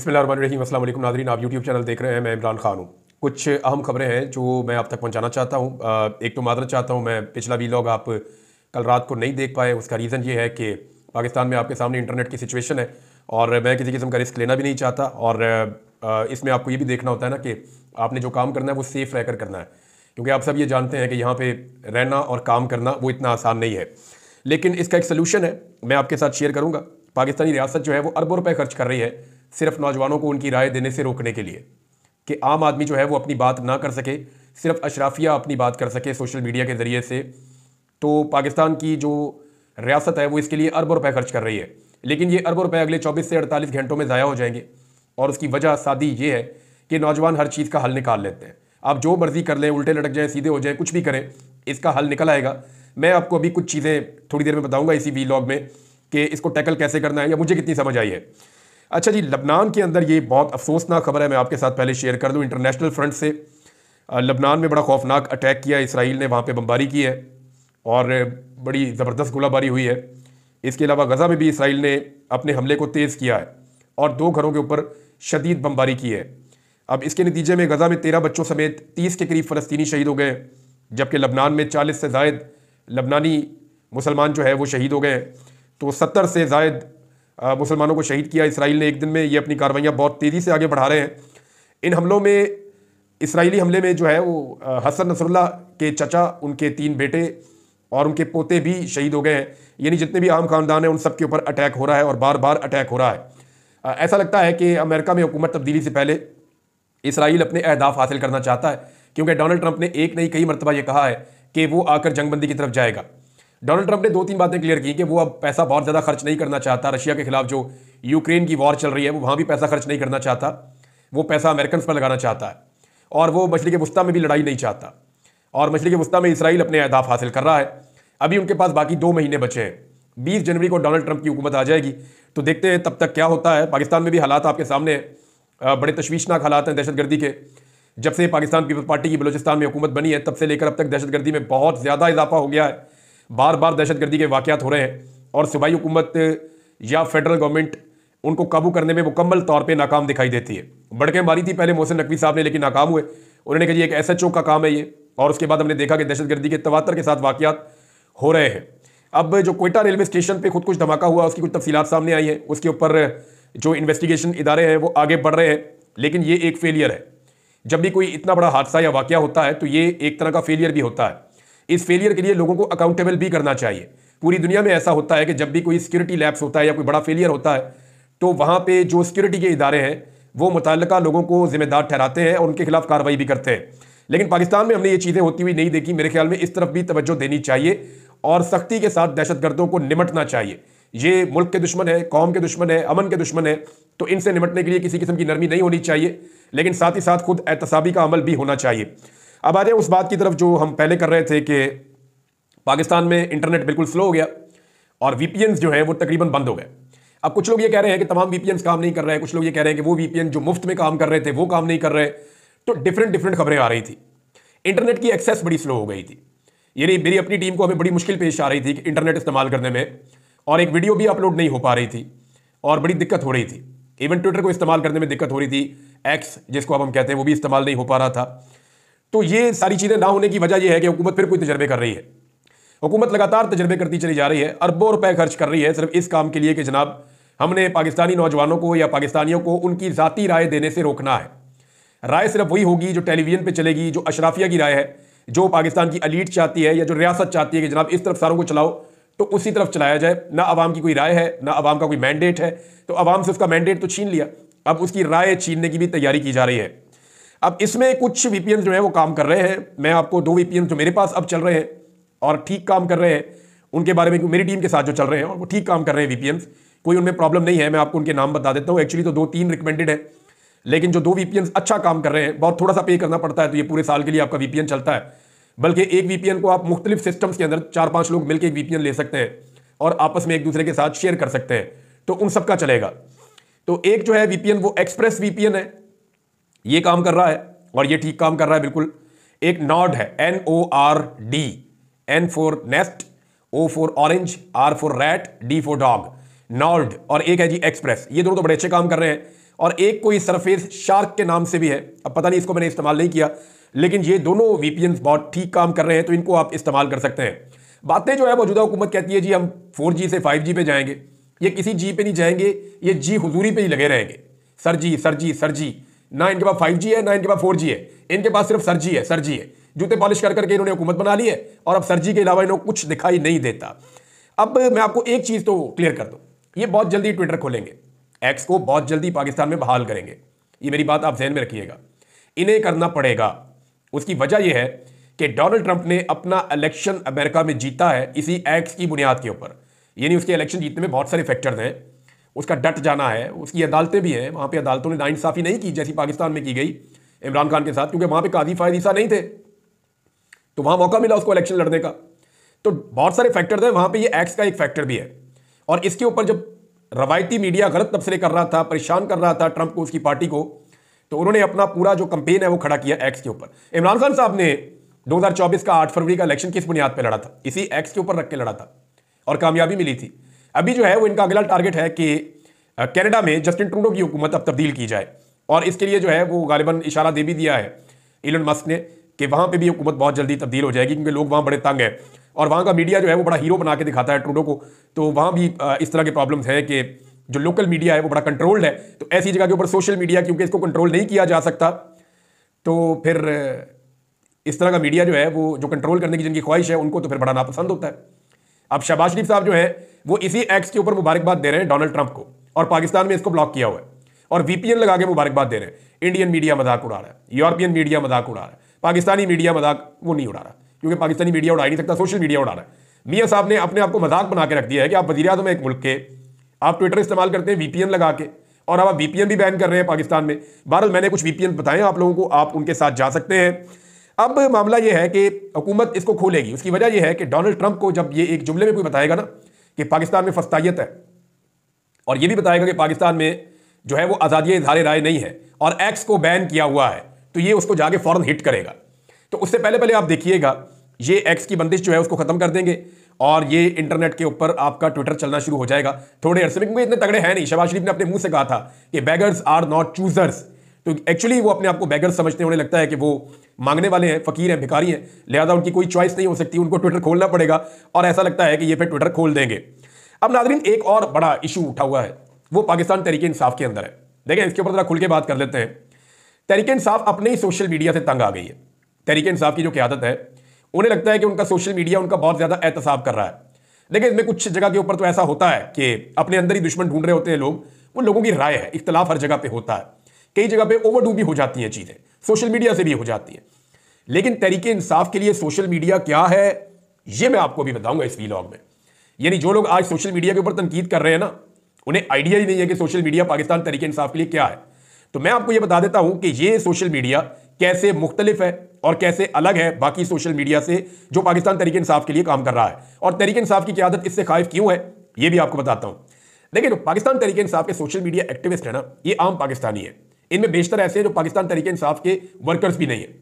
बिस्मिल्लाहिर्रहमानिर्रहीम। अस्सलाम वालेकुम नाज़रीन, आप यूट्यूब चैनल देख रहे हैं। मैं इमरान खान हूँ। कुछ अहम खबरें हैं जो मैं आप तक पहुँचाना चाहता हूँ। एक तो मादरत चाहता हूँ, मैं पिछला वीलॉग आप कल रात को नहीं देख पाए। उसका रीज़न ये है कि पाकिस्तान में आपके सामने इंटरनेट की सिचुएशन है और मैं किसी किस्म का रिस्क लेना भी नहीं चाहता। और इसमें आपको ये भी देखना होता है ना कि आपने जो काम करना है वो सेफ़ रहकर करना है, क्योंकि आप सब ये जानते हैं कि यहाँ पे रहना और काम करना वो इतना आसान नहीं है। लेकिन इसका एक सलूशन है, मैं आपके साथ शेयर करूँगा। पाकिस्तानी रियासत जो है वो अरबों रुपए खर्च कर रही है सिर्फ नौजवानों को उनकी राय देने से रोकने के लिए, कि आम आदमी जो है वो अपनी बात ना कर सके, सिर्फ अशराफिया अपनी बात कर सके सोशल मीडिया के ज़रिए से। तो पाकिस्तान की जो रियासत है वो इसके लिए अरबों रुपए खर्च कर रही है, लेकिन ये अरबों रुपए अगले 24 से 48 घंटों में ज़ाया हो जाएंगे। और उसकी वजह सादी ये है कि नौजवान हर चीज़ का हल निकाल लेते हैं। आप जो मर्जी कर लें, उल्टे लटक जाएं, सीधे हो जाएं, कुछ भी करें, इसका हल निकल आएगा। मैं आपको अभी कुछ चीज़ें थोड़ी देर में बताऊंगा इसी वीलॉग में कि इसको टैकल कैसे करना है या मुझे कितनी समझ आई है। अच्छा जी, लबनान के अंदर ये बहुत अफसोसनाक खबर है, मैं आपके साथ पहले शेयर कर दूं। इंटरनेशनल फ्रंट से लबनान में बड़ा खौफनाक अटैक किया इसराइल ने, वहाँ पे बमबारी की है और बड़ी ज़बरदस्त गोलाबारी हुई है। इसके अलावा गज़ा में भी इसराइल ने अपने हमले को तेज़ किया है और 2 घरों के ऊपर शदीद बमबारी की है। अब इसके नतीजे में गज़ा में 13 बच्चों समेत 30 के करीब फ़लस्तीनी शहीद हो गए, जबकि लबनान में 40 से ज़ायद लबनानी मुसलमान जो है वो शहीद हो गए। तो 70 से ज़ायद मुसलमानों को शहीद किया इसराइल ने एक दिन में। ये अपनी कार्रवाइयाँ बहुत तेज़ी से आगे बढ़ा रहे हैं। इन हमलों में, इसराइली हमले में जो है वो हसन नसरुल्लाह के चचा, उनके 3 बेटे और उनके पोते भी शहीद हो गए हैं। यानी जितने भी आम खानदान हैं उन सब के ऊपर अटैक हो रहा है और बार बार अटैक हो रहा है। ऐसा लगता है कि अमेरिका में हुकूमत तब्दीली से पहले इसराइल अपने अहदाफ हासिल करना चाहता है, क्योंकि डोनाल्ड ट्रंप ने एक नहीं कई मरतबा ये कहा है कि वो आकर जंगबंदी की तरफ जाएगा। डोनाल्ड ट्रंप ने 2-3 बातें क्लियर की कि वो अब पैसा बहुत ज़्यादा खर्च नहीं करना चाहता। रशिया के खिलाफ जो यूक्रेन की वॉर चल रही है वो वहाँ भी पैसा खर्च नहीं करना चाहता, वो पैसा अमेरिकन पर लगाना चाहता है। और वो मशरिक़ वस्ता में भी लड़ाई नहीं चाहता, और मशरिक़ वस्ता में इसराइल अपने अहदाफ हासिल कर रहा है। अभी उनके पास बाकी 2 महीने बचे हैं। 20 जनवरी को डोनाल्ड ट्रंप की हुकूमत आ जाएगी, तो देखते हैं तब तक क्या होता है। पाकिस्तान में भी हालात आपके सामने बड़े तशवीशनाक हालात हैं दहशतगर्दी के। जब से पाकिस्तान पीपल्स पार्टी की बलोचिस्तान में हुकूमत बनी है तब से लेकर अब तक दहशतगर्दी में बहुत ज़्यादा इजाफा हो गया है। बार बार दहशतगर्दी के वाक़यात हो रहे हैं और सूबाई हुकूमत या फेडरल गवर्नमेंट उनको काबू करने में मुकम्मल तौर पे नाकाम दिखाई देती है। बढ़के मारी थी पहले मोहसिन नकवी साहब ने, लेकिन नाकाम हुए। उन्होंने कहा जी एक SHO का काम है ये, और उसके बाद हमने देखा कि दहशतगर्दी के तवातर के साथ वाक़यात हो रहे हैं। अब जो क्वेटा रेलवे स्टेशन पर खुद कुछ धमाका हुआ, उसकी कुछ तफसीलात सामने आई हैं। उसके ऊपर जो इन्वेस्टिगेशन इदारे हैं वो आगे बढ़ रहे हैं, लेकिन ये एक फेलियर है। जब भी कोई इतना बड़ा हादसा या वाक़या होता है तो ये एक तरह का फेलियर भी होता है। इस फेलियर के लिए लोगों को अकाउंटेबल भी करना चाहिए। पूरी दुनिया में ऐसा होता है कि जब भी कोई सिक्योरिटी लैप्स होता है या कोई बड़ा फेलियर होता है तो वहाँ पे जो सिक्योरिटी के इदारे हैं वो मुतल्लिका लोगों को जिम्मेदार ठहराते हैं और उनके खिलाफ कार्रवाई भी करते हैं। लेकिन पाकिस्तान में हमने ये चीज़ें होती हुई नहीं देखी। मेरे ख्याल में इस तरफ भी तवज्जो देनी चाहिए और सख्ती के साथ दहशतगर्दों को निमटना चाहिए। ये मुल्क के दुश्मन है, कौम के दुश्मन है, अमन के दुश्मन है, तो इनसे निमटने के लिए किसी किस्म की नरमी नहीं होनी चाहिए, लेकिन साथ ही साथ खुद एहतसाबी का अमल भी होना चाहिए। अब आ जाए उस बात की तरफ जो हम पहले कर रहे थे कि पाकिस्तान में इंटरनेट बिल्कुल स्लो हो गया और VPNs जो है वो तकरीबन बंद हो गए। अब कुछ लोग ये कह रहे हैं कि तमाम VPNs काम नहीं कर रहे हैं, कुछ लोग ये कह रहे हैं कि वो VPN जो मुफ्त में काम कर रहे थे वो काम नहीं कर रहे। तो डिफरेंट खबरें आ रही थी। इंटरनेट की एक्सेस बड़ी स्लो हो गई थी। यानी मेरी अपनी टीम को हमें बड़ी मुश्किल पेश आ रही थी कि इंटरनेट इस्तेमाल करने में, और एक वीडियो भी अपलोड नहीं हो पा रही थी और बड़ी दिक्कत हो रही थी। इवन ट्विटर को इस्तेमाल करने में दिक्कत हो रही थी, X जिसको अब हम कहते हैं, वो भी इस्तेमाल नहीं हो पा रहा था। तो ये सारी चीज़ें ना होने की वजह यह है कि हुकूमत फिर कोई तजर्बे कर रही है। हुकूमत लगातार तजर्बे करती चली जा रही है, अरबों रुपए खर्च कर रही है सिर्फ इस काम के लिए कि जनाब हमने पाकिस्तानी नौजवानों को या पाकिस्तानियों को उनकी ज़ाती राय देने से रोकना है। राय सिर्फ वही होगी जो टेलीविजन पे चलेगी, जो अशराफिया की राय है, जो पाकिस्तान की एलीट चाहती है या जो रियासत चाहती है कि जनाब इस तरफ सारों को चलाओ, तो उसी तरफ चलाया जाए। ना अवाम की कोई राय है, ना अवाम का कोई मैंडेट है, तो अवाम से उसका मैंडेट तो छीन लिया, अब उसकी राय छीनने की भी तैयारी की जा रही है। अब इसमें कुछ VPN जो है वो काम कर रहे हैं। मैं आपको 2 VPN जो मेरे पास अब चल रहे हैं और ठीक काम कर रहे हैं उनके बारे में, मेरी टीम के साथ जो चल रहे हैं और वो ठीक काम कर रहे हैं VPNs, कोई उनमें प्रॉब्लम नहीं है। मैं आपको उनके नाम बता देता हूँ। एक्चुअली तो 2-3 रिकमेंडेड है, लेकिन जो 2 VPNs अच्छा काम कर रहे हैं, बहुत थोड़ा सा पे करना पड़ता है तो ये पूरे साल के लिए आपका VPN चलता है। बल्कि एक VPN को आप मुख्तलिफ सिस्टम्स के अंदर 4-5 लोग मिलकर एक VPN ले सकते हैं और आपस में एक दूसरे के साथ शेयर कर सकते हैं, तो उन सब का चलेगा। तो एक जो है VPN वो एक्सप्रेस VPN है, ये काम कर रहा है और ये ठीक काम कर रहा है बिल्कुल। एक नॉर्ड है, NORD, N for nest, O for orange, R for rat, D for dog, Nord. और एक है जी एक्सप्रेस। ये दोनों तो बड़े अच्छे काम कर रहे हैं। और एक कोई सरफेस शार्क के नाम से भी है। अब पता नहीं, इसको मैंने इस्तेमाल नहीं किया, लेकिन ये दोनों VPNs बहुत ठीक काम कर रहे हैं, तो इनको आप इस्तेमाल कर सकते हैं। बातें जो है मौजूदा हुकूमत कहती है जी हम 4G से 5G पे जाएंगे, ये किसी जी पे नहीं जाएंगे, ये जी हुजूरी पे ही लगे रहेंगे। सर जी सर जी सर जी, ना इनके पास 5G है ना इनके पास 4G है, इनके पास सिर्फ सर जी है, सर जी है। जूते पॉलिश कर करके इन्होंने हुकूमत बना ली है और अब सर जी के अलावा इन्होंने कुछ दिखाई नहीं देता। अब मैं आपको एक चीज तो क्लियर कर दूं, ये बहुत जल्दी ट्विटर खोलेंगे, एक्स को बहुत जल्दी पाकिस्तान में बहाल करेंगे, ये मेरी बात आप ध्यान में रखिएगा, इन्हें करना पड़ेगा। उसकी वजह यह है कि डोनाल्ड ट्रंप ने अपना इलेक्शन अमेरिका में जीता है इसी एक्स की बुनियाद के ऊपर, यानी उसके इलेक्शन जीतने में बहुत सारे फैक्टर्स हैं, उसका डट जाना है, उसकी अदालतें भी हैं, वहां पे अदालतों ने नाइंसाफी नहीं की जैसी पाकिस्तान में की गई इमरान खान के साथ, क्योंकि वहां पे काजी फायद ईसा नहीं थे, तो वहां मौका मिला उसको इलेक्शन लड़ने का। तो बहुत सारे फैक्टर्स हैं, वहां पे ये एक्स का एक फैक्टर भी है। और इसके ऊपर जब रवायती मीडिया गलत तबसरे कर रहा था, परेशान कर रहा था ट्रंप को, उसकी पार्टी को, तो उन्होंने अपना पूरा जो कंपेन है वो खड़ा किया एक्स के ऊपर। इमरान खान साहब ने 2024 का 8 फरवरी का इलेक्शन किस बुनियाद पर लड़ा था? इसी एक्स के ऊपर रख के लड़ा था और कामयाबी मिली थी। अभी जो है वो इनका अगला टारगेट है कि कनाडा में जस्टिन ट्रूडो की हुकूमत अब तब्दील की जाए, और इसके लिए जो है वो गालिबन इशारा दे भी दिया है इलन मस्क ने कि वहां पे भी हुकूमत बहुत जल्दी तब्दील हो जाएगी, क्योंकि लोग वहां बड़े तंग हैं और वहां का मीडिया जो है वो बड़ा हीरो बना के दिखाता है ट्रूडो को। तो वहां भी इस तरह के प्रॉब्लम्स हैं कि जो लोकल मीडिया है वो बड़ा कंट्रोल्ड है, तो ऐसी जगह के ऊपर सोशल मीडिया क्योंकि इसको कंट्रोल नहीं किया जा सकता, तो फिर इस तरह का मीडिया जो है वो जो कंट्रोल करने की जिनकी ख्वाहिश है उनको तो फिर बड़ा नापसंद होता है। अब शहबाज शरीफ साहब जो है वो इसी एक्स के ऊपर मुबारकबाद दे रहे हैं डोनाल्ड ट्रंप को, और पाकिस्तान में इसको ब्लॉक किया हुआ है और VPN लगा के मुबारकबाद दे रहे हैं। इंडियन मीडिया मजाक उड़ा रहा है, यूरोपियन मीडिया मजाक उड़ा रहा है, पाकिस्तानी मीडिया मजाक वो नहीं उड़ा रहा, क्योंकि पाकिस्तानी मीडिया उड़ा ही नहीं सकता, सोशल मीडिया उड़ा रहा है। मियाँ साहब ने अपने आप को मजाक बना के रख दिया है कि आप वज़ीर आज़म एक मुल्क के, आप ट्विटर इस्तेमाल करते हैं VPN लगा के, और अब आप VPN भी बैन कर रहे हैं पाकिस्तान में। बहरहाल मैंने कुछ VPN बताए आप लोगों को, आप उनके साथ जा सकते हैं। अब मामला यह है कि हुकूमत इसको खोलेगी। उसकी वजह यह है कि डोनाल्ड ट्रंप को जब ये एक जुमले में कोई बताएगा ना कि पाकिस्तान में फस्तायत है, और ये भी बताएगा कि पाकिस्तान में जो है वो आज़ादी इज़हार राय नहीं है और एक्स को बैन किया हुआ है, तो ये उसको जाके फौरन हिट करेगा। तो उससे पहले पहले आप देखिएगा ये एक्स की बंदिश जो है उसको खत्म कर देंगे और ये इंटरनेट के ऊपर आपका ट्विटर चलना शुरू हो जाएगा थोड़े अरसे में, क्योंकि इतने तगड़े हैं नहीं। शहबाज शरीफ ने अपने मुंह से कहा था कि बेगर्स आर नॉट चूजर्स, तो एक्चुअली वो अपने आप को बेगर्स समझते हैं, उन्हें लगता है कि वो मांगने वाले हैं, फकीर हैं, भिखारी हैं, लिहाजा उनकी कोई चॉइस नहीं हो सकती, उनको ट्विटर खोलना पड़ेगा, और ऐसा लगता है कि ये फिर ट्विटर खोल देंगे। अब नाज़रीन एक और बड़ा इशू उठा हुआ है, वो पाकिस्तान तहरीक इंसाफ के अंदर है। देखें इसके ऊपर जरा खुल के बात कर लेते हैं। तहरीक इंसाफ अपने ही सोशल मीडिया से तंग आ गई है। तहरीक इंसाफ की जो क़यादत है, उन्हें लगता है कि उनका सोशल मीडिया उनका बहुत ज़्यादा एहतसाब कर रहा है। लेकिन इसमें कुछ जगह के ऊपर तो ऐसा होता है कि अपने अंदर ही दुश्मन ढूंढ रहे होते हैं लोग, वो लोगों की राय है, इख्तलाफ हर जगह पे होता है, कई जगह पे ओवरडू भी हो जाती हैं चीज़ें, सोशल मीडिया से भी हो जाती हैं। लेकिन तहरीक इंसाफ के लिए सोशल मीडिया क्या है, ये मैं आपको भी बताऊंगा इस वीलॉग में। यानी जो लोग आज सोशल मीडिया के ऊपर तनकीद कर रहे हैं ना, उन्हें आइडिया ही नहीं है कि सोशल मीडिया पाकिस्तान तहरीक इंसाफ के लिए क्या है। तो मैं आपको ये बता देता हूं कि ये सोशल मीडिया कैसे मुख्तलिफ है और कैसे अलग है बाकी सोशल मीडिया से जो पाकिस्तान तहरीक इंसाफ के लिए काम कर रहा है, और तहरीक इंसाफ की क़यादत इससे खाइफ क्यों है ये भी आपको बताता हूं। लेकिन पाकिस्तान तहरीक इंसाफ के सोशल मीडिया एक्टिविस्ट है ना, ये आम पाकिस्तानी है। इनमें बेशतर ऐसे हैं जो पाकिस्तान तहरीक इंसाफ के वर्कर्स भी नहीं है।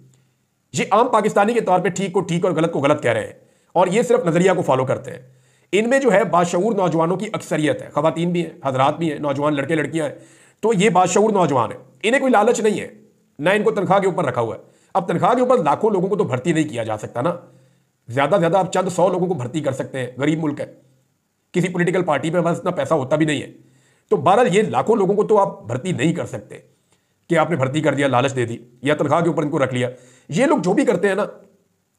ये आम पाकिस्तानी के तौर पे ठीक को ठीक और गलत को गलत कह रहे हैं, और ये सिर्फ नजरिया को फॉलो करते हैं। इनमें जो है बाशऊर नौजवानों की अक्सरियत है, खवातीन भी हैं, हजरात भी हैं, नौजवान लड़के लड़कियां हैं, तो ये बाशऊर नौजवान है। इन्हें कोई लालच नहीं है, ना इनको तनख्वाह के ऊपर रखा हुआ है। अब तनख्वाह के ऊपर लाखों लोगों को तो भर्ती नहीं किया जा सकता ना, ज्यादा से ज्यादा आप चंद 100 लोगों को भर्ती कर सकते हैं, गरीब मुल्क है, किसी पॉलिटिकल पार्टी में बस इतना पैसा होता भी नहीं है। तो बहरहाल ये लाखों लोगों को तो आप भर्ती नहीं कर सकते कि आपने भर्ती कर दिया, लालच दे दी या तनख्वाह के ऊपर इनको रख लिया। ये लोग जो भी करते हैं ना,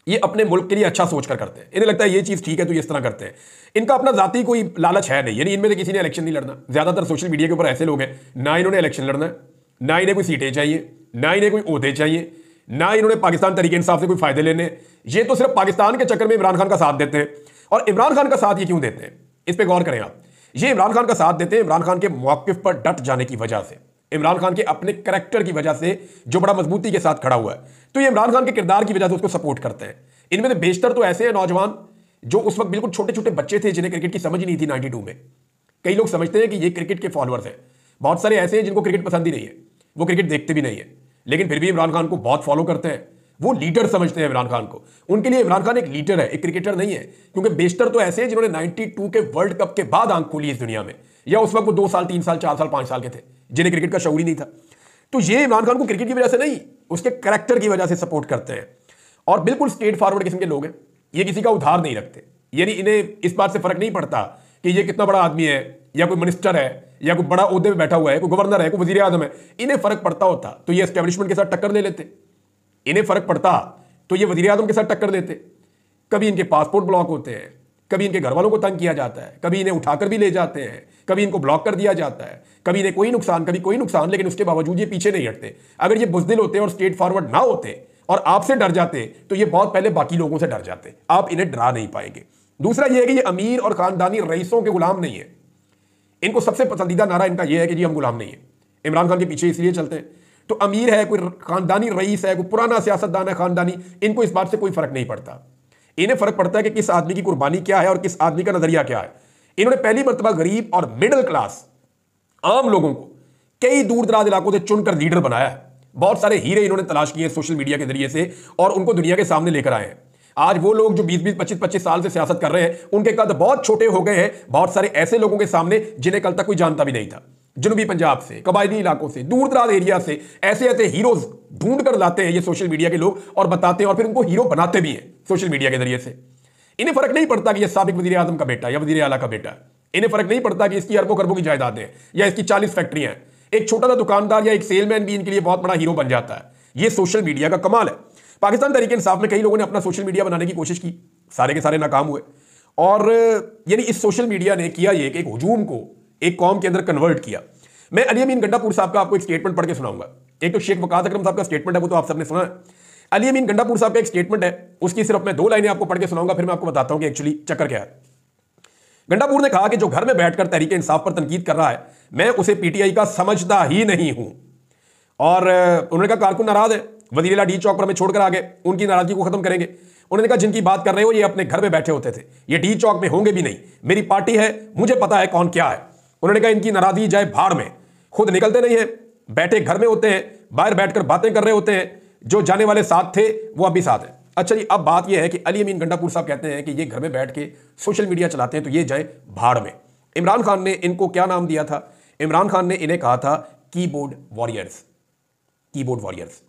ये अपने मुल्क के लिए अच्छा सोच कर करते हैं, इन्हें लगता है ये चीज़ ठीक है तो ये इस तरह करते हैं। इनका अपना जाती कोई लालच है नहीं, यानी इनमें से किसी ने इलेक्शन नहीं लड़ना। ज़्यादातर सोशल मीडिया के ऊपर ऐसे लोग हैं, ना इन्होंने इलेक्शन लड़ना है, ना इन्हें कोई सीटें चाहिए, ना इन्हें कोई ओहदे चाहिए, ना इन्होंने पाकिस्तान तहरीक इंसाफ से कोई फायदे लेने। ये तो सिर्फ पाकिस्तान के चक्कर में इमरान खान का साथ देते हैं। और इमरान खान का साथ ये क्यों देते हैं, इस पर गौर करें आप। ये इमरान खान का साथ देते हैं इमरान खान के मौक़िफ़ पर डट जाने की वजह से, इमरान खान के अपने करैक्टर की वजह से जो बड़ा मजबूती के साथ खड़ा हुआ है, तो ये इमरान खान के किरदार की वजह से उसको सपोर्ट करते हैं। इनमें से बेशतर तो ऐसे हैं नौजवान जो उस वक्त बिल्कुल छोटे छोटे बच्चे थे, जिन्हें क्रिकेट की समझ ही नहीं थी 92 में। कई लोग समझते हैं कि ये क्रिकेट के फॉलोअर्स हैं, बहुत सारे ऐसे हैं जिनको क्रिकेट पसंद ही नहीं है, वो क्रिकेट देखते भी नहीं है, लेकिन फिर भी इमरान खान को बहुत फॉलो करते हैं, वो लीडर समझते हैं इमरान खान को। उनके लिए इमरान खान एक लीडर है, एक क्रिकेटर नहीं है, क्योंकि बेशतर तो ऐसे हैं जिन्होंने 92 के वर्ल्ड कप के बाद आंख खोली इस दुनिया में। या उस वक्त वो 2 साल 3 साल 4 साल 5 साल के थे जिन्हें क्रिकेट का शऊर ही नहीं था। तो ये इमरान खान को क्रिकेट की वजह से नहीं, उसके कैरेक्टर की वजह से सपोर्ट करते हैं और बिल्कुल स्ट्रेट फॉरवर्ड किस्म के लोग हैं। ये किसी का उधार नहीं रखते, यानी इन्हें इस बात से फर्क नहीं पड़ता कि ये कितना बड़ा आदमी है या कोई मिनिस्टर है या कोई बड़ा ओहदे में बैठा हुआ है, कोई गवर्नर है, कोई वजीर आजम है। इन्हें फर्क पड़ता होता तो ये एस्टेब्लिशमेंट के साथ टक्कर ले लेते, इन्हें फर्क पड़ता तो ये वजीर आजम के साथ टक्कर देते। कभी इनके पासपोर्ट ब्लॉक होते हैं, कभी इनके घर वालों को तंग किया जाता है, कभी इन्हें उठाकर भी ले जाते हैं, कभी इनको ब्लॉक कर दिया जाता है, कभी इन्हें कोई नुकसान कभी कोई नुकसान, लेकिन उसके बावजूद ये पीछे नहीं हटते। अगर ये बुज़दिल होते और स्ट्रेट फॉरवर्ड ना होते और आपसे डर जाते तो ये बहुत पहले बाकी लोगों से डर जाते। आप इन्हें डरा नहीं पाएंगे। दूसरा ये है कि ये अमीर और खानदानी रईसों के गुलाम नहीं है। इनको सबसे पसंदीदा नारा इनका यह है कि जी हम गुलाम नहीं है, इमरान खान के पीछे इसलिए चलते हैं। तो अमीर है, कोई खानदानी रईस है, कोई पुराना सियासतदान है खानदानी, इनको इस बात से कोई फर्क नहीं पड़ता। इन्हें फर्क पड़ता है कि किस आदमी की कुर्बानी क्या है और किस आदमी का नजरिया क्या है। इन्होंने पहली मर्तबा गरीब और मिडिल क्लास आम लोगों को कई दूर दराज इलाकों से चुनकर लीडर बनाया है। बहुत सारे हीरे इन्होंने तलाश किए सोशल मीडिया के जरिए से और उनको दुनिया के सामने लेकर आए हैं। आज वो लोग जो 20-20, 25-25 साल से सियासत कर रहे हैं, उनके कद बहुत छोटे हो गए हैं बहुत सारे ऐसे लोगों के सामने जिन्हें कल तक कोई जानता भी नहीं था। जनूबी पंजाब से, कबायली इलाकों से, दूर दराज एरिया से ऐसे ऐसे हीरोज ढूंढ कर लाते हैं ये सोशल मीडिया के लोग और बताते हैं और फिर उनको हीरो बनाते भी हैं सोशल मीडिया के जरिए से। इन्हें फर्क नहीं पड़ता कि यह साबिक वजीर आजम का बेटा या वजीर आला का बेटा है। इन्हें फर्क नहीं पड़ता कि इसकी अरबों खरबों की जायदादें या इसकी 40 फैक्ट्रियां हैं। एक छोटा सा दुकानदार या एक सेलमैन भी इनके लिए बहुत बड़ा हीरो बन जाता है। यह सोशल मीडिया का कमाल है। पाकिस्तान तहरीक इंसाफ में कई लोगों ने अपना सोशल मीडिया बनाने की कोशिश की, सारे के सारे नाकाम हुए। और यानी इस सोशल मीडिया ने किया ये कि एक हुजूम को एक कौम के अंदर कन्वर्ट किया। मैं अली अमीन गंडापुर साहब का आपको एक स्टेटमेंट पढ़ के सुनाऊंगा। एक तो शेख वकास अकरम साहब का स्टेटमेंट है, वो तो आप सबने सुना है। अली अमीन गंडापुर साहब का एक स्टेटमेंट है, उसकी सिर्फ मैं 2 लाइनें आपको पढ़ के सुनाऊंगा, फिर मैं आपको बताता हूं कि एक्चुअली चक्कर क्या है। गंडापुर ने कहा कि जो घर में बैठकर तहरीक इंसाफ पर तनकीद कर रहा है, मैं उसे पीटीआई का समझता ही नहीं हूं। और उन्होंने कहा कारकुन नाराज है, वजीर डी चौक पर हमें छोड़कर आ गए, उनकी नाराजगी को खत्म करेंगे। उन्होंने कहा जिनकी बात कर रहे हो ये अपने घर में बैठे होते थे, ये डी चौक में होंगे भी नहीं, मेरी पार्टी है, मुझे पता है कौन क्या है। उन्होंने कहा इनकी नाराजगी जाए भाड़ में, खुद निकलते नहीं है, बैठे घर में होते हैं, बाहर बैठकर बातें कर रहे होते हैं, जो जाने वाले साथ थे वो अब भी साथ है। अच्छा जी, अब बात यह है कि अली अमीन गंडापुर साहब कहते हैं कि ये घर में बैठ के सोशल मीडिया चलाते हैं तो ये जाए भाड़ में। इमरान खान ने इनको क्या नाम दिया था? इमरान खान ने इन्हें कहा था कीबोर्ड वॉरियर्स। Keyboard warriors.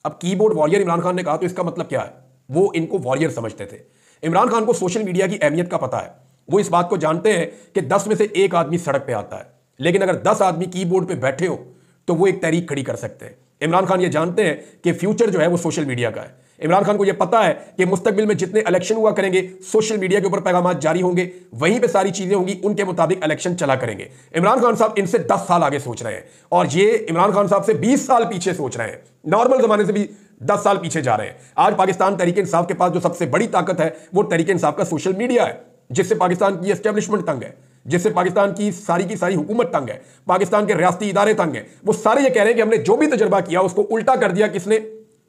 अब कीबोर्ड वॉरियर इमरान खान ने कहा तो इसका मतलब क्या है? वो इनको वॉरियर समझते थे। इमरान खान को सोशल मीडिया की अहमियत का पता है। वो इस बात को जानते हैं कि 10 में से 1 आदमी सड़क पे आता है, लेकिन अगर 10 आदमी कीबोर्ड पे बैठे हो तो वो एक तहरीक खड़ी कर सकते हैं। इमरान खान ये जानते हैं कि फ्यूचर जो है वो सोशल मीडिया का है। इमरान खान को यह पता है कि मुस्तकबिल में जितने इलेक्शन हुआ करेंगे सोशल मीडिया के ऊपर पैगाम जारी होंगे, वहीं पे सारी चीजें होंगी, उनके मुताबिक इलेक्शन चला करेंगे। इमरान खान साहब इनसे 10 साल आगे सोच रहे हैं और ये इमरान खान साहब से 20 साल पीछे सोच रहे हैं, नॉर्मल जमाने से भी 10 साल पीछे जा रहे हैं। आज पाकिस्तान तहरीक इंसाफ के पास जो सबसे बड़ी ताकत है वो तहरीक इंसाफ का सोशल मीडिया है, जिससे पाकिस्तान की एस्टेब्लिशमेंट तंग है, जिससे पाकिस्तान की सारी हुकूमत तंग है, पाकिस्तान के रियासती इदारे तंग है। वो सारे ये कह रहे हैं कि हमने जो भी तजर्बा किया उसको उल्टा कर दिया किसने?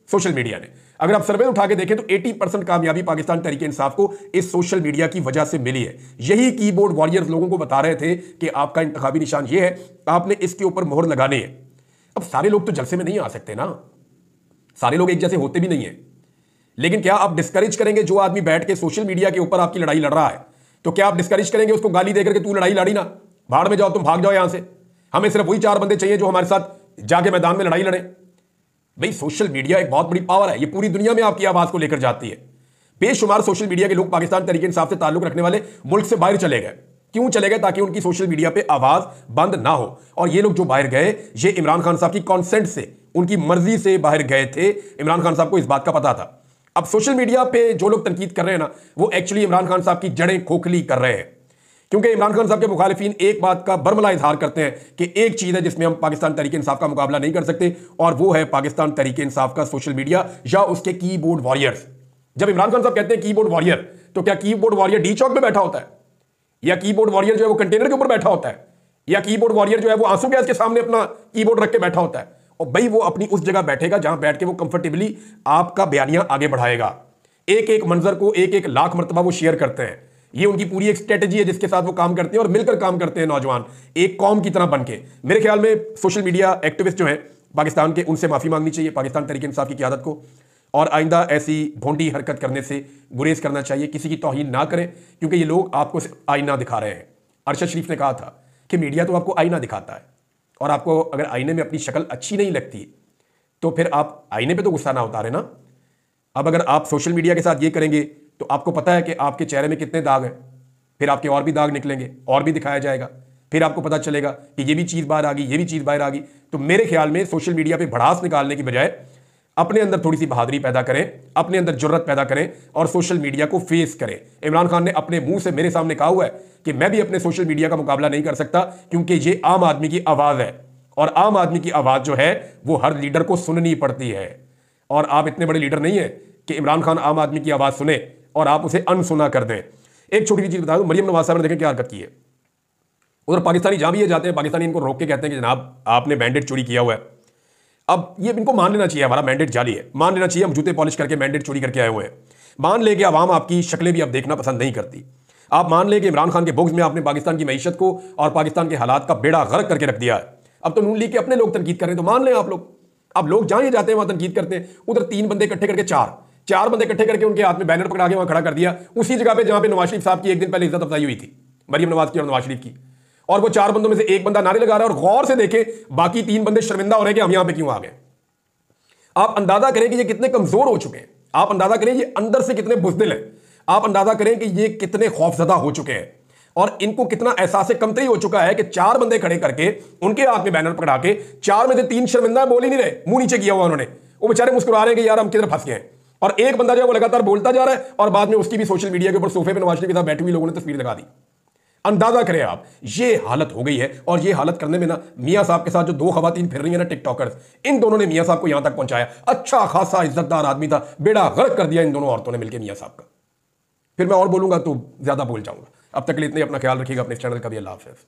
सोशल मीडिया ने। अगर आप सर्वे उठा के देखें तो 80% कामयाबी पाकिस्तान तहरीक इंसाफ को इस सोशल मीडिया की वजह से मिली है। यही कीबोर्ड वॉरियर्स लोगों को बता रहे थे कि आपका इंतखाबी निशान ये है, आपने इसके ऊपर मोहर लगानी है। अब सारे लोग तो जलसे में नहीं आ सकते ना, सारे लोग एक जैसे होते भी नहीं है। लेकिन क्या आप डिस्करेज करेंगे जो आदमी बैठ के सोशल मीडिया के ऊपर आपकी लड़ाई लड़ रहा है? तो क्या आप डिस्करेज करेंगे उसको गाली देकर के तू लड़ाई लड़ी ना, भाड़ में जाओ, तुम भाग जाओ यहां से, हमें सिर्फ वही 4 बंदे चाहिए जो हमारे साथ जाके मैदान में लड़ाई लड़े? भाई सोशल मीडिया एक बहुत बड़ी पावर है, ये पूरी दुनिया में आपकी आवाज को लेकर जाती है। बेशुमार सोशल मीडिया के लोग पाकिस्तान तहरीक इंसाफ से ताल्लुक रखने वाले मुल्क से बाहर चले गए। क्यों चले गए? ताकि उनकी सोशल मीडिया पे आवाज बंद ना हो। और ये लोग जो बाहर गए ये इमरान खान साहब की कॉन्सेंट से, उनकी मर्जी से बाहर गए थे। इमरान खान साहब को इस बात का पता था। अब सोशल मीडिया पे जो लोग तनकीद कर रहे हैं ना, वो एक्चुअली इमरान खान साहब की जड़ें खोखली कर रहे हैं। क्योंकि इमरान खान साहब के मुखालिफिन एक बात का बरमला इजहार करते हैं कि एक चीज है जिसमें हम पाकिस्तान तहरीक इंसाफ का मुकाबला नहीं कर सकते, और वो है पाकिस्तान तहरीक इंसाफ का सोशल मीडिया या उसके कीबोर्ड वॉरियर्स। जब इमरान खान साहब कहते हैं कीबोर्ड वॉरियर, तो क्या कीबोर्ड वॉरियर डी चौक में बैठा होता है, या कीबोर्ड वॉरियर जो है वो कंटेनर के ऊपर बैठा होता है, या कीबोर्ड वॉरियर जो है वो आंसू गैस के सामने अपना कीबोर्ड रख के बैठा होता है? और भाई वो अपनी उस जगह बैठेगा जहां बैठ के वो कंफर्टेबली आपका बयानिया आगे बढ़ाएगा। एक एक मंजर को एक एक लाख मरतबा वो शेयर करते हैं। ये उनकी पूरी एक स्ट्रेटजी है जिसके साथ वो काम करते हैं और मिलकर काम करते हैं नौजवान एक कौम की तरह बनके। मेरे ख्याल में सोशल मीडिया एक्टिविस्ट जो हैं पाकिस्तान के, उनसे माफी मांगनी चाहिए पाकिस्तान तहरीक इंसाफ की क़यादत को, और आइंदा ऐसी भोंडी हरकत करने से गुरेज करना चाहिए। किसी की तौहीन ना करें, क्योंकि ये लोग आपको आईना दिखा रहे हैं। अरशद शरीफ ने कहा था कि मीडिया तो आपको आईना दिखाता है, और आपको अगर आईने में अपनी शक्ल अच्छी नहीं लगती तो फिर आप आईने पे तो गुस्सा ना उतारे ना। अब अगर आप सोशल मीडिया के साथ ये करेंगे तो आपको पता है कि आपके चेहरे में कितने दाग हैं, फिर आपके और भी दाग निकलेंगे और भी दिखाया जाएगा, फिर आपको पता चलेगा कि ये भी चीज़ बाहर आ गई, ये भी चीज़ बाहर आ गई। तो मेरे ख्याल में सोशल मीडिया पे भड़ास निकालने की बजाय अपने अंदर थोड़ी सी बहादुरी पैदा करें, अपने अंदर जुर्रत पैदा करें और सोशल मीडिया को फेस करें। इमरान खान ने अपने मुंह से मेरे सामने कहा हुआ है कि मैं भी अपने सोशल मीडिया का मुकाबला नहीं कर सकता, क्योंकि ये आम आदमी की आवाज़ है, और आम आदमी की आवाज़ जो है वो हर लीडर को सुननी पड़ती है। और आप इतने बड़े लीडर नहीं है कि इमरान खान आम आदमी की आवाज़ सुने और आप उसे अनसुना कर दें। एक छोटी सी चीज़ बता दूं, मरियम नवाज साहब ने देखें क्या हरकत की है। उधर पाकिस्तानी जहां भी ये जाते हैं, पाकिस्तानी इनको रोक के कहते हैं कि जनाब आपने मैंडेट चोरी किया हुआ है। अब ये इनको मान लेना चाहिए हमारा मैंडेट जाली है, मान लेना चाहिए हम जूते पॉलिश करके मैंडेट चोरी करके आए हुए हैं। मान ले कि आवाम आपकी शक्लें भी अब देखना पसंद नहीं करती। आप मान ले कि इमरान खान के बुग़्ज़ में आपने पाकिस्तान की मईशत को और पाकिस्तान के हालात का बेड़ा गर्क करके रख दिया है। अब तो नून लीग के अपने लोग तनकीद कर रहे हैं, तो मान लें आप लोग। अब लोग जहां ये जाते हैं वहां तनकीद करते हैं। उधर 3 बंदे इकट्ठे करके चार बंदे इकट्ठे करके उनके हाथ में बैनर पकड़ा के वहां खड़ा कर दिया, उसी जगह पे जहां पे नवाज शरीफ साहब की एक दिन पहले इज्जत अफजाई हुई थी, मरियम नवाज की और नवाज शरीफ की। और वो 4 बंदों में से एक बंदा नारे लगा रहा है, और गौर से देखे बाकी 3 बंदे शर्मिंदा हो रहे हैं कि हम यहां पे क्यों आ गए। आप अंदाजा करें कि ये कितने कमजोर हो चुके हैं, आप अंदाजा करें ये अंदर से कितने बुज़दिल हैं, आप अंदाजा करें कि ये कितने खौफजदा हो चुके हैं, और इनको कितना एहसास कमतरी हो चुका है कि 4 बंदे खड़े करके उनके हाथ में बैनर पकड़ा के 4 में से 3 शर्मिंदा बोल ही नहीं रहे, मुंह नीचे किया हुआ उन्होंने, वो बेचारे मुस्कुरा रहे हैं कि यार हम किधर फंस गए हैं। और एक बंदा जो है वो लगातार बोलता जा रहा है, और बाद में उसकी भी सोशल मीडिया के ऊपर सोफे पे नवाज शरीफ के साथ बैठी हुई लोगों ने तस्वीर लगा दी। अंदाजा करें आप, ये हालत हो गई है। और ये हालत करने में ना मियां साहब के साथ जो 2 खवातीन फिर रही है ना टिकटॉकर्स, इन दोनों ने मियां साहब को यहां तक पहुंचाया। अच्छा खासा इज्जतदार आदमी था, बेड़ा गर्क कर दिया इन दोनों औरतों ने मिलकर मियां साहब का। फिर मैं और बोलूंगा तो ज्यादा बोल जाऊंगा। अब तक के लिए इतने, अपना ख्याल रखिएगा, अपने चैनल का भी। अल्लाह हाफ़िज़।